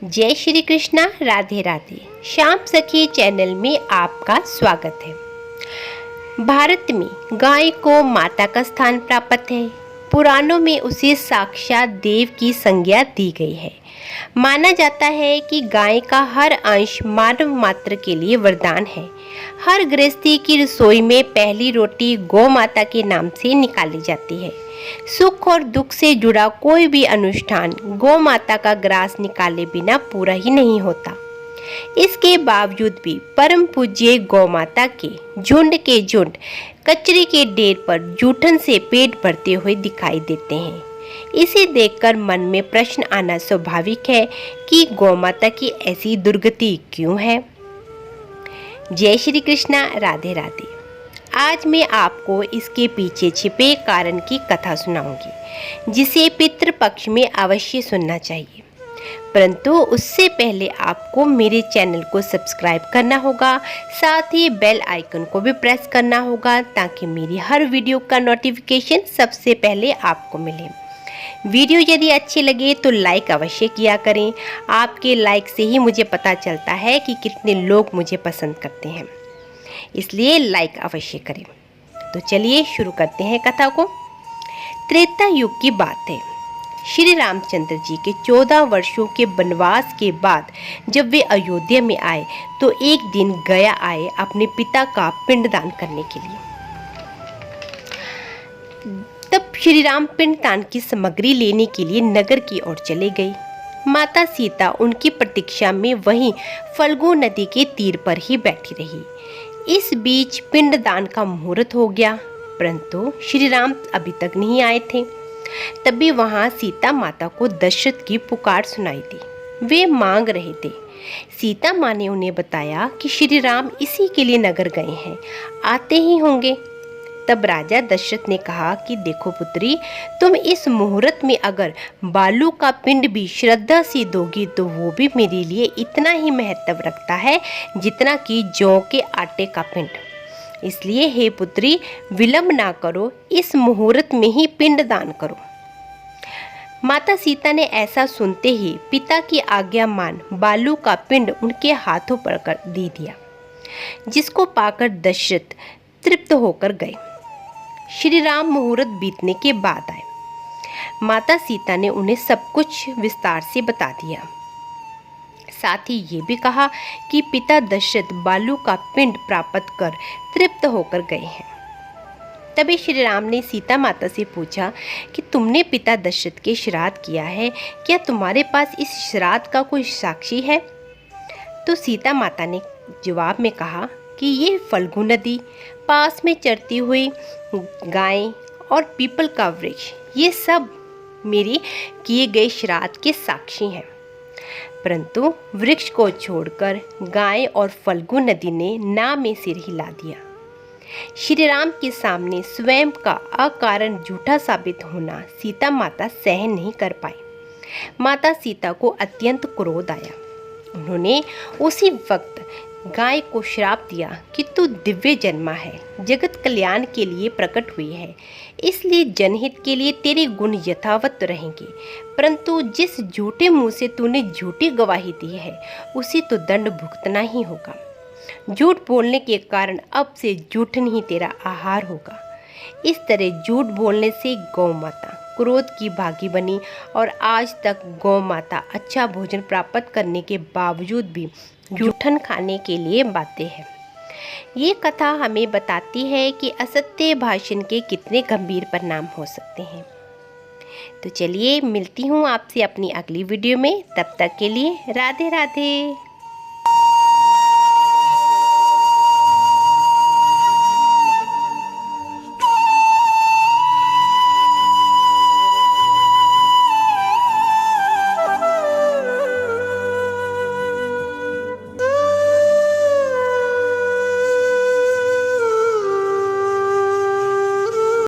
जय श्री कृष्णा, राधे राधे। श्याम सखी चैनल में आपका स्वागत है। भारत में गाय को माता का स्थान प्राप्त है। पुराणों में उसे साक्षात देव की संज्ञा दी गई है। माना जाता है कि गाय का हर अंश मानव मात्र के लिए वरदान है। हर गृहस्थी की रसोई में पहली रोटी गौ माता के नाम से निकाली जाती है। सुख और दुख से जुड़ा कोई भी अनुष्ठान गौ माता का ग्रास निकाले बिना पूरा ही नहीं होता। इसके बावजूद भी परम पूज्य गौ माता के झुंड कचरे के ढेर पर जूठन से पेट भरते हुए दिखाई देते हैं। इसे देखकर मन में प्रश्न आना स्वाभाविक है कि गौ माता की ऐसी दुर्गति क्यों है। जय श्री कृष्णा, राधे राधे। आज मैं आपको इसके पीछे छिपे कारण की कथा सुनाऊंगी, जिसे पितृपक्ष में अवश्य सुनना चाहिए। परंतु उससे पहले आपको मेरे चैनल को सब्सक्राइब करना होगा, साथ ही बेल आइकन को भी प्रेस करना होगा ताकि मेरी हर वीडियो का नोटिफिकेशन सबसे पहले आपको मिले। वीडियो यदि अच्छी लगे तो लाइक अवश्य किया करें। आपके लाइक से ही मुझे पता चलता है कि कितने लोग मुझे पसंद करते हैं, इसलिए लाइक अवश्य करें। तो चलिए शुरू करते हैं कथा को। त्रेता युग की बात है। श्री रामचंद्र जी के 14 वर्षों के वनवास के बाद जब वे अयोध्या में आए तो एक दिन गया आए अपने पिता का पिंडदान करने के लिए। तब श्री राम पिंडदान की सामग्री लेने के लिए नगर की ओर चले गए। माता सीता उनकी प्रतीक्षा में वहीं फल्गु नदी के तीर पर ही बैठी रही। इस बीच पिंडदान का मुहूर्त हो गया, परंतु श्री राम अभी तक नहीं आए थे। तभी वहां सीता माता को दशरथ की पुकार सुनाई दी। वे मांग रहे थे। सीता माँ ने उन्हें बताया कि श्री राम इसी के लिए नगर गए हैं, आते ही होंगे। तब राजा दशरथ ने कहा कि देखो पुत्री, तुम इस मुहूर्त में अगर बालू का पिंड भी श्रद्धा से दोगी तो वो भी मेरे लिए इतना ही महत्व रखता है जितना कि जौ के आटे का पिंड। इसलिए हे पुत्री, विलंब ना करो, इस मुहूर्त में ही पिंड दान करो। माता सीता ने ऐसा सुनते ही पिता की आज्ञा मान बालू का पिंड उनके हाथों पर कर दे दिया, जिसको पाकर दशरथ तृप्त होकर गए। श्री राम मुहूर्त बीतने के बाद आए। माता सीता ने उन्हें सब कुछ विस्तार से बता दिया। साथ ही ये भी कहा कि पिता दशरथ बालू का पिंड प्राप्त कर तृप्त होकर गए हैं। तभी श्री राम ने सीता माता से पूछा कि तुमने पिता दशरथ के श्राद्ध किया है, क्या तुम्हारे पास इस श्राद्ध का कोई साक्षी है? तो सीता माता ने जवाब में कहा कि ये फल्गु नदी, पास में चरती हुई गाय और पीपल का वृक्ष, ये सब मेरे किए गए श्राद्ध के साक्षी हैं। परंतु वृक्ष को छोड़कर गाय और फल्गु नदी ने ना में सिर हिला दिया। श्री राम के सामने स्वयं का अकारण झूठा साबित होना सीता माता सहन नहीं कर पाई। माता सीता को अत्यंत क्रोध आया। उन्होंने उसी वक्त गाय को श्राप दिया कि तू दिव्य जन्मा है, जगत कल्याण के लिए प्रकट हुई है, इसलिए जनहित के लिए तेरे गुण यथावत रहेंगे। परंतु जिस झूठे मुंह से तूने झूठी गवाही दी है उसे तो दंड भुगतना ही होगा। झूठ बोलने के कारण अब से झूठन ही तेरा आहार होगा। इस तरह झूठ बोलने से गौ माता क्रोध की भागी बनी और आज तक गौ माता अच्छा भोजन प्राप्त करने के बावजूद भी जूठन खाने के लिए बातें हैं। ये कथा हमें बताती है कि असत्य भाषण के कितने गंभीर परिणाम हो सकते हैं। तो चलिए मिलती हूँ आपसे अपनी अगली वीडियो में, तब तक के लिए राधे राधे।